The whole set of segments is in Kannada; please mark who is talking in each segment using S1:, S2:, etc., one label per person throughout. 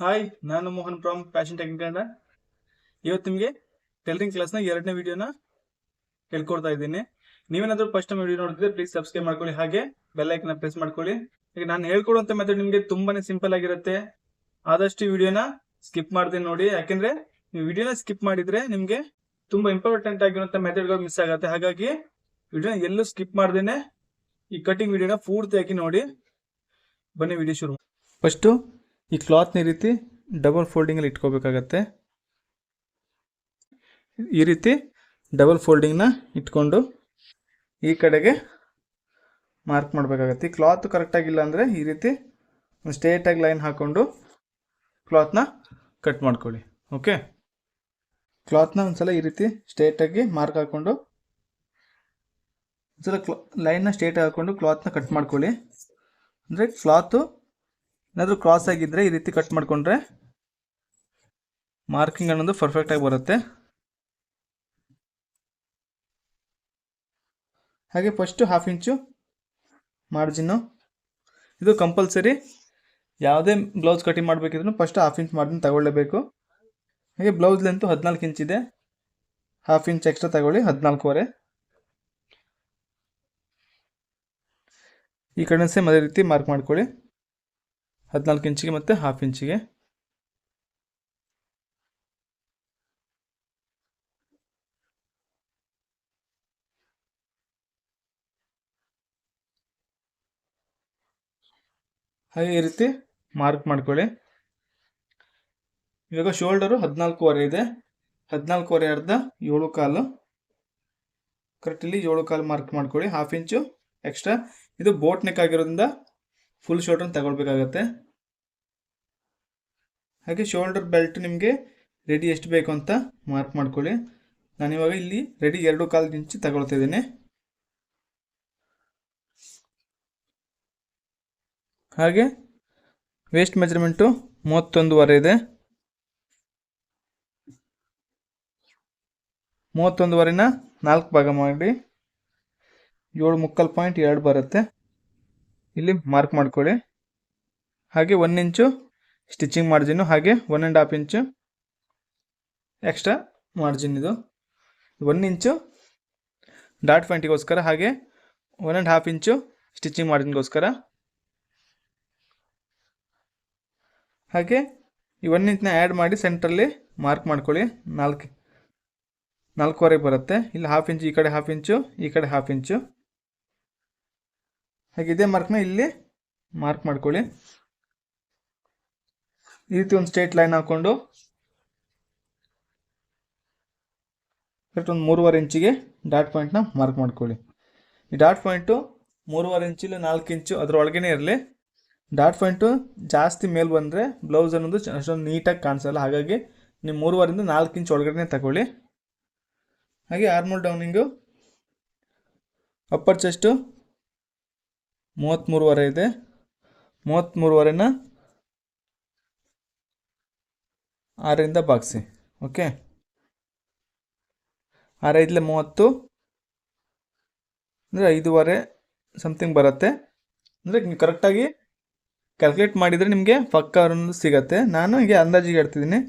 S1: ಹಾಯ್, ನಾನು Mohan from fashion technique Kannada. ಇವತ್ತು ನಿಮಗೆ ಟೈಲರಿಂಗ್ ಕ್ಲಾಸ್ನ 2ನೇ ವಿಡಿಯೋನ ಹೇಳ್ಕೊಡ್ತಾ ಇದ್ದೀನಿ. ನೀವೇನಾದರೂ ಫಸ್ಟ್ ಟೈಮ್ ವಿಡಿಯೋ ನೋಡಿದ್ರೆ ಪ್ಲೀಸ್ ಸಬ್ಸ್ಕ್ರೈಬ್ ಮಾಡ್ಕೊಳ್ಳಿ, ಹಾಗೆ ಬೆಲ್ ಐಕನ್ನ ಪ್ರೆಸ್ ಮಾಡ್ಕೊಳ್ಳಿ. ಈಗ ನಾನು ಹೇಳ್ಕೊಡುವಂಥ ಮೆಥಡ್ ನಿಮಗೆ ತುಂಬಾನೇ ಸಿಂಪಲ್ ಆಗಿರುತ್ತೆ. ಆದಷ್ಟು ಈ ವಿಡಿಯೋನ ಸ್ಕಿಪ್ ಮಾಡದೆ ನೋಡಿ, ಯಾಕೆಂದ್ರೆ ನೀವು ವಿಡಿಯೋನ ಸ್ಕಿಪ್ ಮಾಡಿದ್ರೆ ನಿಮಗೆ ತುಂಬಾ ಇಂಪಾರ್ಟೆಂಟ್ ಆಗಿರುವಂಥ ಮೆಥಡ್ಗಳು ಮಿಸ್ ಆಗುತ್ತೆ. ಹಾಗಾಗಿ ವಿಡಿಯೋನ ಎಲ್ಲೂ ಸ್ಕಿಪ್ ಮಾಡ್ದೇನೆ ಈ ಕಟಿಂಗ್ ವಿಡಿಯೋನ ಪೂರ್ತಿಯಾಗಿ ನೋಡಿ. ಬನ್ನಿ ವಿಡಿಯೋ ಶುರು. ಫಸ್ಟು ಈ ಕ್ಲಾತ್ನ ಈ ರೀತಿ ಡಬಲ್ ಫೋಲ್ಡಿಂಗಲ್ಲಿ ಇಟ್ಕೋಬೇಕಾಗತ್ತೆ. ಈ ರೀತಿ ಡಬಲ್ ಫೋಲ್ಡಿಂಗ್ನ ಇಟ್ಕೊಂಡು ಈ ಕಡೆಗೆ ಮಾರ್ಕ್ ಮಾಡಬೇಕಾಗತ್ತೆ. ಈ ಕ್ಲಾತ್ ಕರೆಕ್ಟಾಗಿಲ್ಲ ಅಂದರೆ ಈ ರೀತಿ ಒಂದು ಸ್ಟ್ರೇಟಾಗಿ ಲೈನ್ ಹಾಕ್ಕೊಂಡು ಕ್ಲಾತ್ನ ಕಟ್ ಮಾಡ್ಕೊಳ್ಳಿ. ಓಕೆ, ಕ್ಲಾತ್ನ ಒಂದ್ಸಲ ಈ ರೀತಿ ಸ್ಟ್ರೇಟಾಗಿ ಮಾರ್ಕ್ ಹಾಕ್ಕೊಂಡು ಒಂದ್ಸಲ ಲೈನ್ನ ಸ್ಟ್ರೇಟಾಗಿ ಹಾಕ್ಕೊಂಡು ಕ್ಲಾತ್ನ ಕಟ್ ಮಾಡ್ಕೊಳ್ಳಿ. ಅಂದರೆ ಕ್ಲಾತು ಏನಾದರೂ ಕ್ರಾಸ್ ಆಗಿದ್ದರೆ ಈ ರೀತಿ ಕಟ್ ಮಾಡಿಕೊಂಡ್ರೆ ಮಾರ್ಕಿಂಗ್ ಅನ್ನೋದು ಪರ್ಫೆಕ್ಟಾಗಿ ಬರುತ್ತೆ. ಹಾಗೆ ಫಸ್ಟು 1/2 ಇಂಚು ಮಾರ್ಜಿನ್ನು, ಇದು ಕಂಪಲ್ಸರಿ. ಯಾವುದೇ ಬ್ಲೌಸ್ ಕಟಿಂಗ್ ಮಾಡಬೇಕಿದ್ರೂ ಫಸ್ಟ್ 1/2 ಇಂಚ್ ಮಾರ್ಜಿನ್ ತಗೊಳ್ಳೇಬೇಕು. ಹಾಗೆ ಬ್ಲೌಸ್ ಲೆಂತು 14 ಇಂಚಿದೆ, 1/2 ಇಂಚ್ ಎಕ್ಸ್ಟ್ರಾ ತಗೊಳ್ಳಿ, 14.25. ಈ ಕಡೆ ಸೇಮ್ ಅದೇ ರೀತಿ ಮಾರ್ಕ್ ಮಾಡ್ಕೊಳ್ಳಿ, 14 ಇಂಚಿಗೆ ಮತ್ತು 1/2 ಇಂಚಿಗೆ. ಹಾಗೆ ಈ ರೀತಿ ಮಾರ್ಕ್ ಮಾಡ್ಕೊಳ್ಳಿ. ಇವಾಗ ಶೋಲ್ಡರು 14.25 ಇದೆ, 14.25 ಅರ್ಧ 7.25 ಕರೆಕ್ಟ್. ಇಲ್ಲಿ 7.25 ಮಾರ್ಕ್ ಮಾಡ್ಕೊಳ್ಳಿ, 1/2 ಇಂಚು ಎಕ್ಸ್ಟ್ರಾ. ಇದು ಬೋಟ್ ನೆಕ್ ಆಗಿರೋದ್ರಿಂದ ಫುಲ್ ಶೋಲ್ಡರ್ ತಗೊಳ್ಬೇಕಾಗತ್ತೆ. ಹಾಗೆ ಶೋಲ್ಡರ್ ಬೆಲ್ಟ್ ನಿಮಗೆ ರೆಡಿ ಎಷ್ಟು ಬೇಕು ಅಂತ ಮಾರ್ಕ್ ಮಾಡ್ಕೊಳ್ಳಿ. ನಾನಿವಾಗ ಇಲ್ಲಿ ರೆಡಿ 2.25 ಇಂಚು ತಗೊಳ್ತಾ ಇದ್ದೀನಿ. ಹಾಗೆ ವೇಸ್ಟ್ ಮೆಜರ್ಮೆಂಟು 31.25 ಇದೆ, 31.25ನ 4 ಭಾಗ ಮಾಡಿ 7.25.2 ಬರುತ್ತೆ. ಇಲ್ಲಿ ಮಾರ್ಕ್ ಮಾಡ್ಕೊಳ್ಳಿ. ಹಾಗೆ 1 ಇಂಚು ಸ್ಟಿಚಿಂಗ್ ಮಾರ್ಜಿನ್ನು, ಹಾಗೆ 1.5 ಇಂಚು ಎಕ್ಸ್ಟ್ರಾ ಮಾರ್ಜಿನ್. ಇದು 1 ಇಂಚು ಡಾಟ್ ಪಾಯಿಂಟಿಗೋಸ್ಕರ, ಹಾಗೆ 1.5 ಇಂಚು ಸ್ಟಿಚಿಂಗ್ ಮಾರ್ಜಿನ್ಗೋಸ್ಕರ. ಹಾಗೆ ಈ 1 ಇಂಚನ್ನ ಆ್ಯಡ್ ಮಾಡಿ ಸೆಂಟ್ರಲ್ಲಿ ಮಾರ್ಕ್ ಮಾಡ್ಕೊಳ್ಳಿ. 4.25 ಬರುತ್ತೆ. ಇಲ್ಲಿ 1/2 ಇಂಚು ಈ ಕಡೆ, 1/2 ಇಂಚು ಈ ಕಡೆ, 1/2 ಇಂಚು. ಹಾಗೆ ಇದೇ ಮಾರ್ಕ್ನ ಇಲ್ಲಿ ಮಾರ್ಕ್ ಮಾಡ್ಕೊಳ್ಳಿ. ಈ ರೀತಿ ಒಂದು ಸ್ಟ್ರೇಟ್ ಲೈನ್ ಹಾಕ್ಕೊಂಡು ಕರೆಕ್ಟ್ ಒಂದು 3.25 ಇಂಚಿಗೆ ಡಾಟ್ ಪಾಯಿಂಟ್ನ ಮಾರ್ಕ್ ಮಾಡ್ಕೊಳ್ಳಿ. ಈ ಡಾಟ್ ಪಾಯಿಂಟು 3.25 ಇಂಚು ಇಲ್ಲ 4 ಇಂಚು ಅದರೊಳಗೇ ಇರಲಿ. ಡಾಟ್ ಪಾಯಿಂಟು ಜಾಸ್ತಿ ಮೇಲೆ ಬಂದರೆ ಬ್ಲೌಸ್ ಅನ್ನೋದು ಅಷ್ಟೊಂದು ನೀಟಾಗಿ ಕಾಣಿಸಲ್ಲ. ಹಾಗಾಗಿ ನೀವು 3.25 ಇಂದ 4 ಇಂಚ್ ಒಳಗಡೆ ತಗೊಳ್ಳಿ. ಹಾಗೆ ಆರ್ಮೋಲ್ ಡೌನಿಂಗು ಅಪ್ಪರ್ ಚೆಸ್ಟು 33.25 ಇದೆ, 33.25ನ 6ರಿಂದ ಭಾಗಿಸಿ. ಓಕೆ, 6×5 30 ಅಂದರೆ 5.25 ಸಮಥಿಂಗ್ ಬರುತ್ತೆ. ಅಂದರೆ ನೀವು ಕರೆಕ್ಟಾಗಿ ಕ್ಯಾಲ್ಕುಲೇಟ್ ಮಾಡಿದರೆ ನಿಮಗೆ ಪಕ್ಕ ಅನ್ನೋದು ಸಿಗತ್ತೆ. ನಾನು ಹೀಗೆ ಅಂದಾಜಿಗೆ ಹೇಳ್ತಿದ್ದೀನಿ,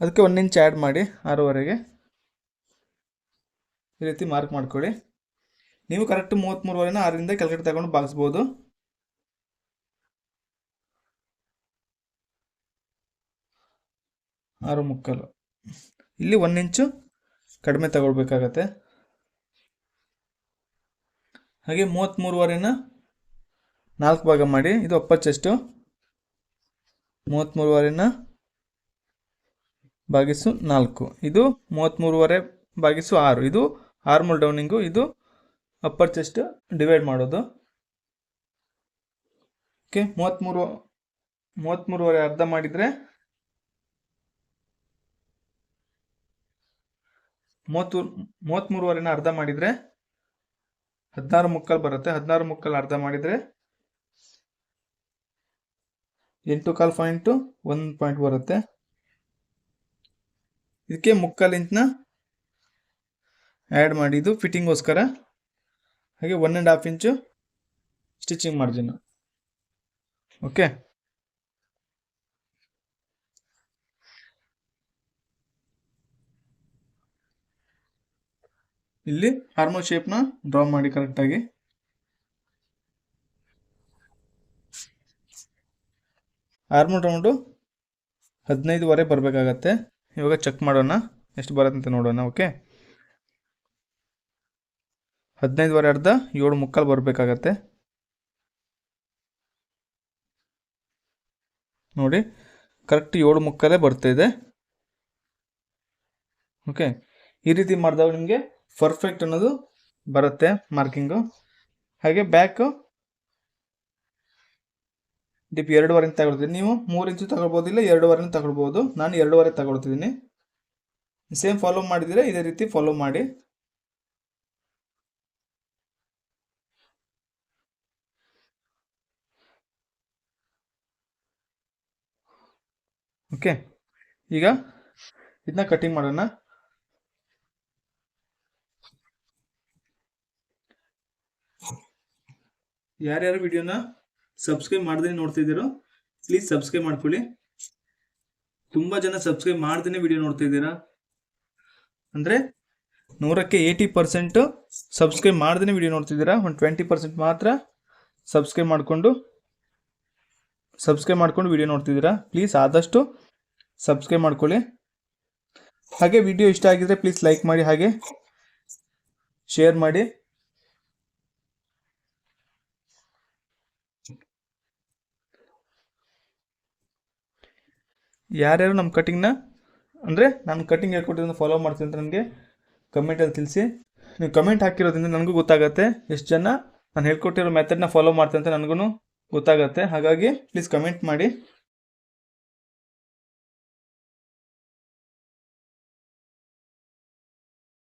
S1: ಅದಕ್ಕೆ 1 ಇಂಚ್ ಆ್ಯಡ್ ಮಾಡಿ 6.25ಗೆ ಈ ರೀತಿ ಮಾರ್ಕ್ ಮಾಡ್ಕೊಳ್ಳಿ. ನೀವು ಕರೆಕ್ಟ್ 33.25ನ 6ರಿಂದ ಕ್ಯಾಲ್ಕುಲೇಟ್ ತಗೊಂಡು ಭಾಗಿಸ್ಬೋದು. ಆರು ಮುಕ್ಕಾಲು, ಇಲ್ಲಿ 1 ಇಂಚು ಕಡಿಮೆ ತಗೊಳ್ಬೇಕಾಗತ್ತೆ. ಹಾಗೆ 33.25ನ 4 ಭಾಗ ಮಾಡಿ, ಇದು ಅಪ್ಪರ್ ಚೆಸ್ಟು. 33.25ನ ಭಾಗಿಸು 4, ಇದು 33.25/6. ಇದು ಆರ್ಮೋಲ್ ಡೌನಿಂಗು, ಇದು ಅಪ್ಪರ್ ಚೆಸ್ಟ್ ಡಿವೈಡ್ ಮಾಡೋದು. ಓಕೆ, 33.25 ಅರ್ಧ ಮಾಡಿದರೆ 33.25ನ ಅರ್ಧ ಮಾಡಿದರೆ 16.25 ಬರುತ್ತೆ. 16.25 ಅರ್ಧ ಮಾಡಿದರೆ 8.25 ಪಾಯಿಂಟ್ ಬರುತ್ತೆ. ಇದಕ್ಕೆ 3/4 ಇಂಚನ್ನ ಆ್ಯಡ್ ಮಾಡಿ, ಇದು ಫಿಟ್ಟಿಂಗೋಸ್ಕರ. ಹಾಗೆ 1.5 ಇಂಚು ಸ್ಟಿಚಿಂಗ್ ಮಾರ್ಜಿನ್. ಓಕೆ, ಇಲ್ಲಿ ಆರ್ಮೋಲ್ ಶೇಪ್ನ ಡ್ರಾ ಮಾಡಿ ಕರೆಕ್ಟಾಗಿ. Armhole round 15.5 ಬರಬೇಕಾಗತ್ತೆ. ಇವಾಗ ಚೆಕ್ ಮಾಡೋಣ ಎಷ್ಟು ಬರುತ್ತೆ ಅಂತ ನೋಡೋಣ. ಓಕೆ, 15.5 ಅರ್ಧ 7.75 ಬರಬೇಕಾಗತ್ತೆ. ನೋಡಿ ಕರೆಕ್ಟ್ 7.75 ಬರ್ತಾಯಿದೆ. ಓಕೆ, ಈ ರೀತಿ ಮಾಡಿದಾಗ ನಿಮಗೆ ಪರ್ಫೆಕ್ಟ್ ಅನ್ನೋದು ಬರುತ್ತೆ ಮಾರ್ಕಿಂಗು. ಹಾಗೆ ಬ್ಯಾಕು ಡಿಪ್ 2.5 ಇಂಚ್ ತಗೊಳ್ತೀನಿ. ನೀವು 3 ಇಂಚು ತಗೊಳ್ಬೋದು, ಇಲ್ಲ 2.5 ತಗೊಳ್ಬೋದು. ನಾನು 2.5 ತಗೊಳ್ತಿದ್ದೀನಿ. ಸೇಮ್ ಫಾಲೋ ಮಾಡಿದರೆ ಇದೇ ರೀತಿ ಫಾಲೋ ಮಾಡಿ. ಓಕೆ, ಈಗ ಇದನ್ನ ಕಟಿಂಗ್ ಮಾಡೋಣ. ಯಾರ್ಯಾರು ವಿಡಿಯೋನ ಸಬ್ಸ್ಕ್ರೈಬ್ ಮಾಡದೇ ನೋಡ್ತಿದ್ದೀರೋ ಪ್ಲೀಸ್ ಸಬ್ಸ್ಕ್ರೈಬ್ ಮಾಡ್ಕೊಳ್ಳಿ. ತುಂಬ ಜನ ಸಬ್ಸ್ಕ್ರೈಬ್ ಮಾಡ್ದೇ ವಿಡಿಯೋ ನೋಡ್ತಿದ್ದೀರಾ. ಅಂದರೆ 100ಕ್ಕೆ 80% ಸಬ್ಸ್ಕ್ರೈಬ್ ಮಾಡ್ದೇ ವಿಡಿಯೋ ನೋಡ್ತಿದ್ದೀರಾ. ಒಂದು 20% ಮಾತ್ರ ಸಬ್ಸ್ಕ್ರೈಬ್ ಮಾಡಿಕೊಂಡು ವಿಡಿಯೋ ನೋಡ್ತಿದ್ದೀರಾ. ಪ್ಲೀಸ್ ಆದಷ್ಟು ಸಬ್ಸ್ಕ್ರೈಬ್ ಮಾಡ್ಕೊಳ್ಳಿ. ಹಾಗೆ ವಿಡಿಯೋ ಇಷ್ಟ ಆಗಿದ್ರೆ ಪ್ಲೀಸ್ ಲೈಕ್ ಮಾಡಿ, ಹಾಗೆ ಶೇರ್ ಮಾಡಿ. ಯಾರ್ಯಾರು ನಮ್ಮ ಕಟಿಂಗ್ನ ಅಂದರೆ ನಾನು ಕಟಿಂಗ್ ಹೇಳ್ಕೊಟ್ಟಿರೋದನ್ನ ಫಾಲೋ ಮಾಡ್ತೀನಿ ಅಂತ ನನಗೆ ಕಮೆಂಟಲ್ಲಿ ತಿಳಿಸಿ. ನೀವು ಕಮೆಂಟ್ ಹಾಕಿರೋದ್ರಿಂದ ನನಗೂ ಗೊತ್ತಾಗುತ್ತೆ ಎಷ್ಟು ಜನ ನಾನು ಹೇಳ್ಕೊಟ್ಟಿರೋ ಮೆಥಡ್ನ ಫಾಲೋ ಮಾಡ್ತೀನಿ ಅಂತ ನನಗೂ ಗೊತ್ತಾಗುತ್ತೆ. ಹಾಗಾಗಿ ಪ್ಲೀಸ್ ಕಮೆಂಟ್ ಮಾಡಿ.